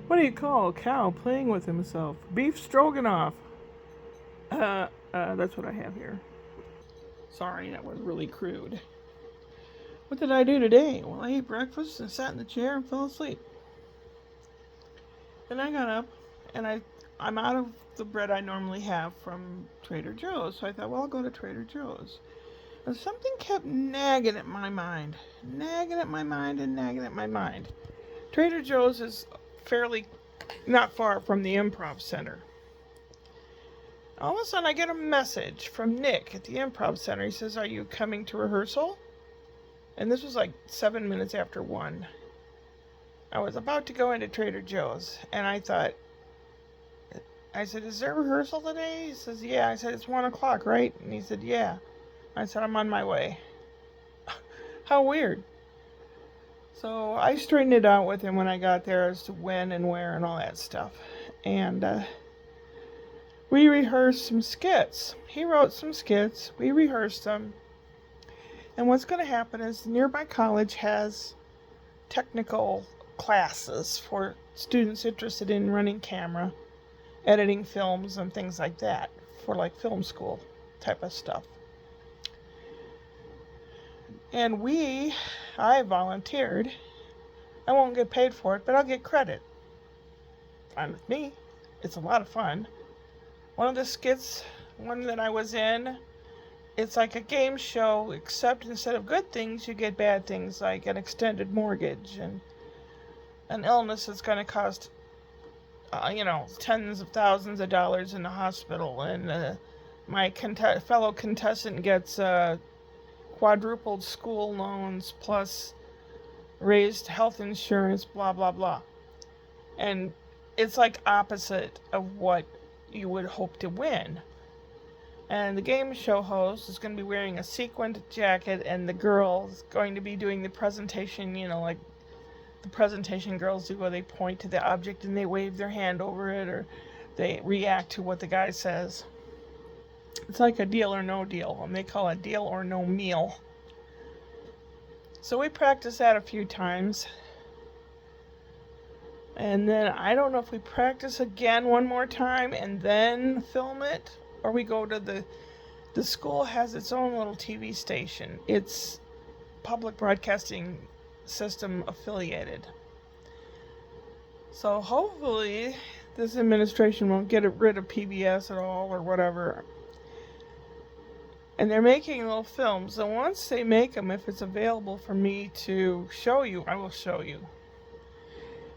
What do you call a cow playing with himself? Beef stroganoff. That's what I have here. Sorry, that was really crude. What did I do today? Well, I ate breakfast and sat in the chair and fell asleep. Then I got up and I'm out of the bread I normally have from Trader Joe's, so I thought, well, I'll go to Trader Joe's. And something kept nagging at my mind, nagging at my mind, and nagging at my mind. Trader Joe's is fairly not far from the Improv Center. All of a sudden, I get a message from Nick at the Improv Center. He says, "Are you coming to rehearsal?" And this was like 7 minutes after 1. I was about to go into Trader Joe's, and I said, "Is there rehearsal today?" He says, "Yeah." I said, "It's 1 o'clock, right?" And he said, "Yeah." I said, "I'm on my way." How weird. So I straightened it out with him when I got there as to when and where and all that stuff. And we rehearsed some skits. He wrote some skits. We rehearsed them. And what's going to happen is the nearby college has technical classes for students interested in running camera, editing films, and things like that, for like film school type of stuff. And I volunteered. I won't get paid for it, but I'll get credit. Fine with me. It's a lot of fun. One of the skits, one that I was in, it's like a game show, except instead of good things, you get bad things, like an extended mortgage and an illness that's going to cost, tens of thousands of dollars in the hospital. And my fellow contestant gets quadrupled school loans plus raised health insurance, blah, blah, blah. And it's like opposite of what you would hope to win. And the game show host is going to be wearing a sequined jacket, and the girl is going to be doing the presentation, like the presentation girls do, where they point to the object and they wave their hand over it, or they react to what the guy says. It's like a Deal or No Deal, and they call it Deal or No Meal. So we practiced that a few times. And then I don't know if we practice again one more time and then film it, or we go to the school has its own little TV station. It's public broadcasting system affiliated. So hopefully this administration won't get rid of PBS at all or whatever. And they're making little films. And once they make them, if it's available for me to show you, I will show you.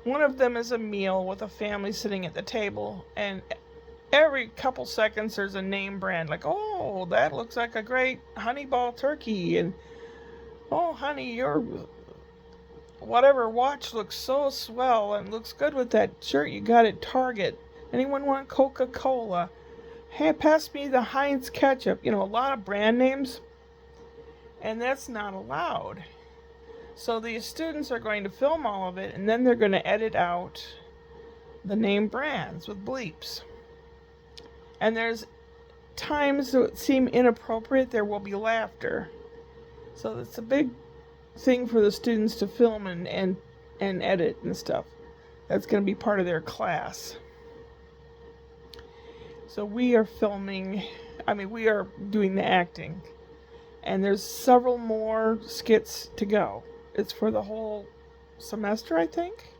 One of them is a meal with a family sitting at the table, and every couple seconds there's a name brand, like, "Oh, that looks like a great Honeyball turkey," and, "Oh, honey, your whatever watch looks so swell and looks good with that shirt you got at Target. Anyone want Coca-Cola? Hey, pass me the Heinz ketchup." A lot of brand names, and that's not allowed. So the students are going to film all of it, and then they're going to edit out the name brands with bleeps. And there's times that seem inappropriate, there will be laughter. So it's a big thing for the students to film and edit and stuff. That's going to be part of their class. So we are we are doing the acting. And there's several more skits to go. It's for the whole semester, I think,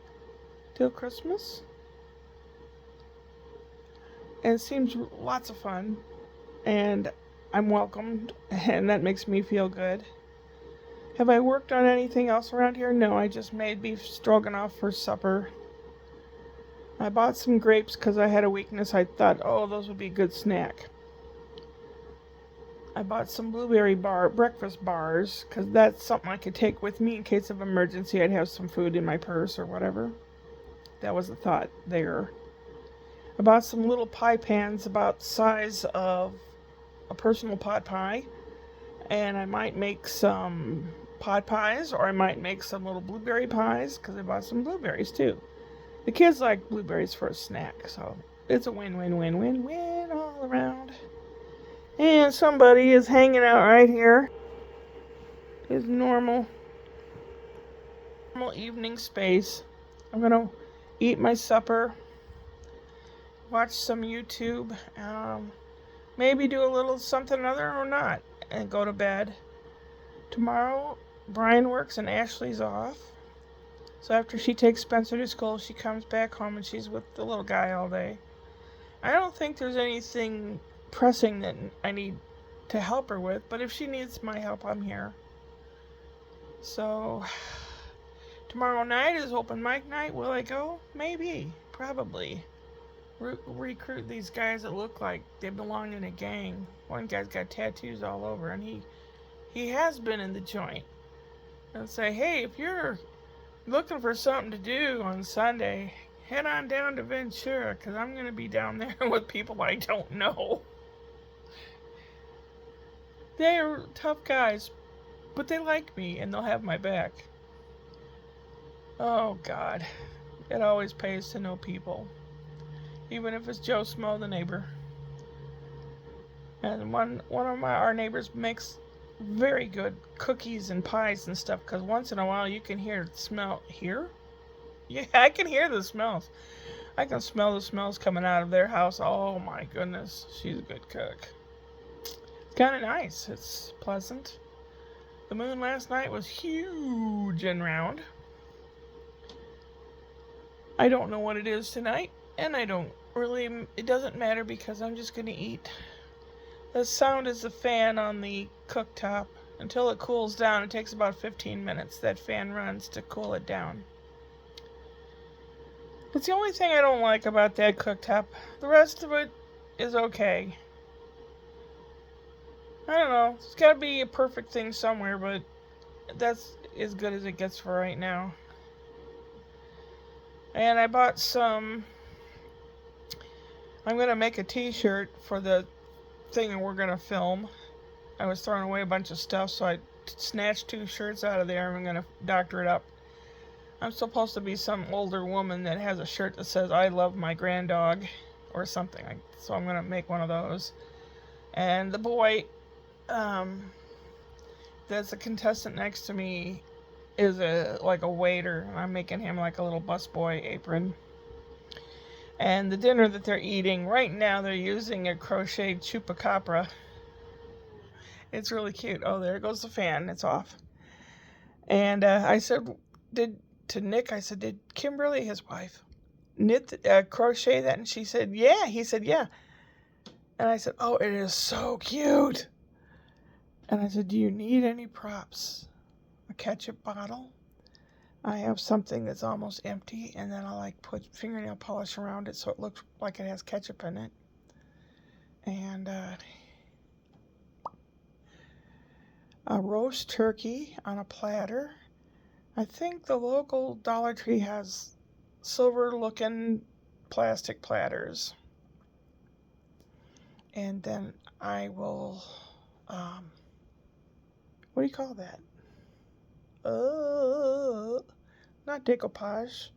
till Christmas. And it seems lots of fun. And I'm welcomed, and that makes me feel good. Have I worked on anything else around here? No, I just made beef stroganoff for supper. I bought some grapes because I had a weakness. I thought, those would be a good snack. I bought some blueberry breakfast bars because that's something I could take with me in case of emergency. I'd have some food in my purse or whatever. That was the thought there. I bought some little pie pans about the size of a personal pot pie. And I might make some pot pies, or I might make some little blueberry pies because I bought some blueberries too. The kids like blueberries for a snack, so it's a win-win-win-win-win all around. And somebody is hanging out right here. His normal evening space. I'm going to eat my supper, watch some YouTube, maybe do a little something other or not, and go to bed. Tomorrow, Brian works and Ashley's off. So after she takes Spencer to school, she comes back home and she's with the little guy all day. I don't think there's anything pressing that I need to help her with, but if she needs my help, I'm here. So, tomorrow night is open mic night. Will I go? Maybe. Probably. Recruit these guys that look like they belong in a gang. One guy's got tattoos all over, and he has been in the joint. And say, hey, if you're looking for something to do on Sunday, head on down to Ventura, because I'm going to be down there with people I don't know. They're tough guys, but they like me, and they'll have my back. Oh, God. It always pays to know people. Even if it's Joe Smo, the neighbor. And one of our neighbors makes very good cookies and pies and stuff, because once in a while you can smell. Yeah, I can hear the smells. I can smell the smells coming out of their house. Oh my goodness, she's a good cook. It's kind of nice. It's pleasant. The moon last night was huge and round. I don't know what it is tonight, and it doesn't matter because I'm just going to eat. The sound is the fan on the cooktop. Until it cools down, it takes about 15 minutes. That fan runs to cool it down. It's the only thing I don't like about that cooktop. The rest of it is okay. I don't know. It's got to be a perfect thing somewhere, but that's as good as it gets for right now. And I bought some... I'm going to make a t-shirt for the thing we're going to film. I was throwing away a bunch of stuff, so I snatched 2 shirts out of there and I'm going to doctor it up. I'm supposed to be some older woman that has a shirt that says, I love my grand-dog, or something. So I'm going to make one of those. And the boy that's a contestant next to me is like a waiter. And I'm making him like a little busboy apron. And the dinner that they're eating, right now they're using a crocheted chupacabra. It's really cute. Oh, there goes the fan. It's off. And I said, to Nick, I said, did Kimberly, his wife, crochet that? And she said, yeah. He said, yeah. And I said, oh, it is so cute. And I said, do you need any props? A ketchup bottle? I have something that's almost empty, and then I put fingernail polish around it so it looks like it has ketchup in it. And a roast turkey on a platter. I think the local Dollar Tree has silver-looking plastic platters. And then I will, what do you call that? Not decoupage.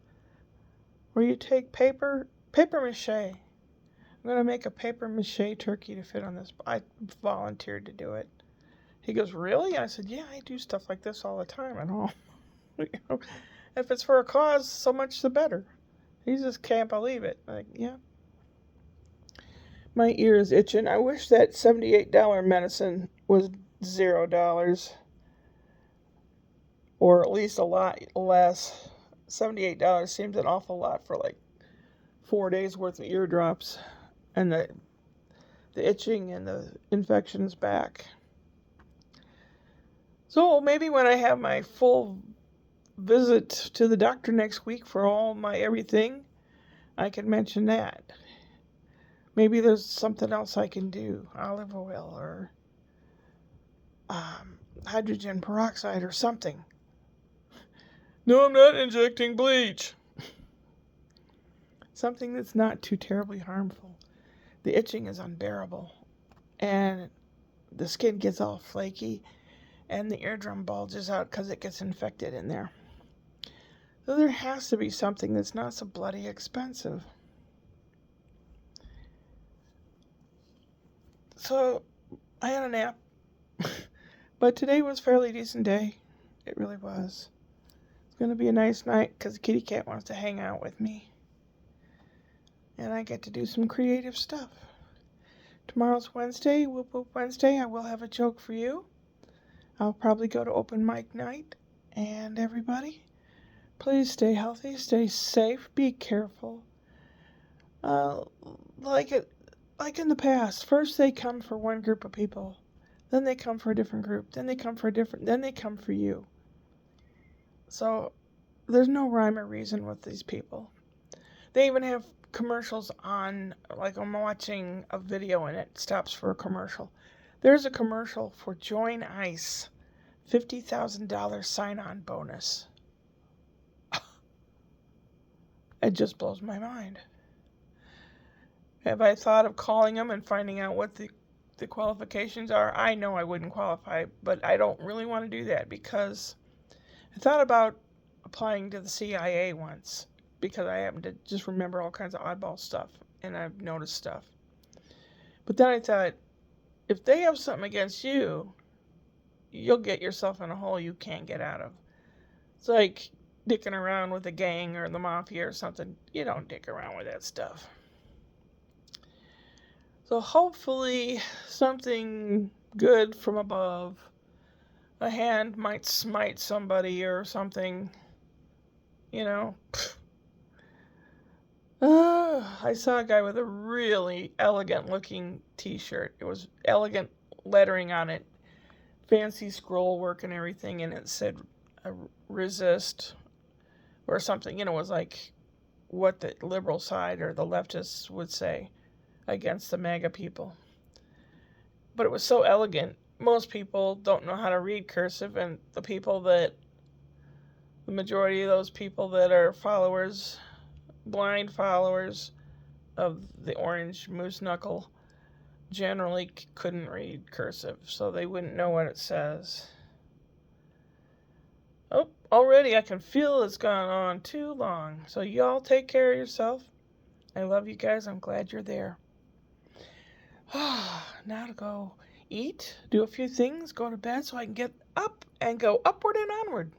Where you take paper mache. I'm going to make a paper mache turkey to fit on this. I volunteered to do it. He goes, really? I said, yeah, I do stuff like this all the time at home. If it's for a cause, so much the better. He just can't believe it. Yeah. My ear is itching. I wish that $78 medicine was $0. Or at least a lot less. $78 seems an awful lot for 4 days worth of ear drops. And the itching and the infection's back. So maybe when I have my full visit to the doctor next week for all my everything, I can mention that. Maybe there's something else I can do. Olive oil or hydrogen peroxide or something. No, I'm not injecting bleach. Something that's not too terribly harmful. The itching is unbearable. And the skin gets all flaky. And the eardrum bulges out because it gets infected in there. So there has to be something that's not so bloody expensive. So I had a nap. But today was a fairly decent day. It really was. It's going to be a nice night because the kitty cat wants to hang out with me. and I get to do some creative stuff. Tomorrow's Wednesday, Whoop Whoop Wednesday. I will have a joke for you. I'll probably go to open mic night. And everybody, please stay healthy, stay safe, be careful. Like in the past, first they come for one group of people, then they come for a different group, then they come for you. So there's no rhyme or reason with these people. They even have commercials on, like I'm watching a video and it stops for a commercial. There's a commercial for Join Ice, $50,000 sign-on bonus. It just blows my mind. Have I thought of calling them and finding out what the qualifications are? I know I wouldn't qualify, but I don't really want to do that because I thought about applying to the CIA once because I happen to just remember all kinds of oddball stuff and I've noticed stuff. But then I thought, if they have something against you, you'll get yourself in a hole you can't get out of. It's like dicking around with a gang or the mafia or something. You don't dick around with that stuff. So hopefully something good from above. A hand might smite somebody or something. You know. I saw a guy with a really elegant looking t-shirt. It was elegant lettering on it. Fancy scroll work and everything. And it said resist or something. It was like what the liberal side or the leftists would say against the MAGA people. But it was so elegant. Most people don't know how to read cursive, and the majority of those people that are followers, blind followers of the orange moose knuckle, generally couldn't read cursive, so they wouldn't know what it says. Oh, already I can feel it's gone on too long. So y'all take care of yourself. I love you guys. I'm glad you're there. Now to go eat, do a few things, go to bed so I can get up and go upward and onward.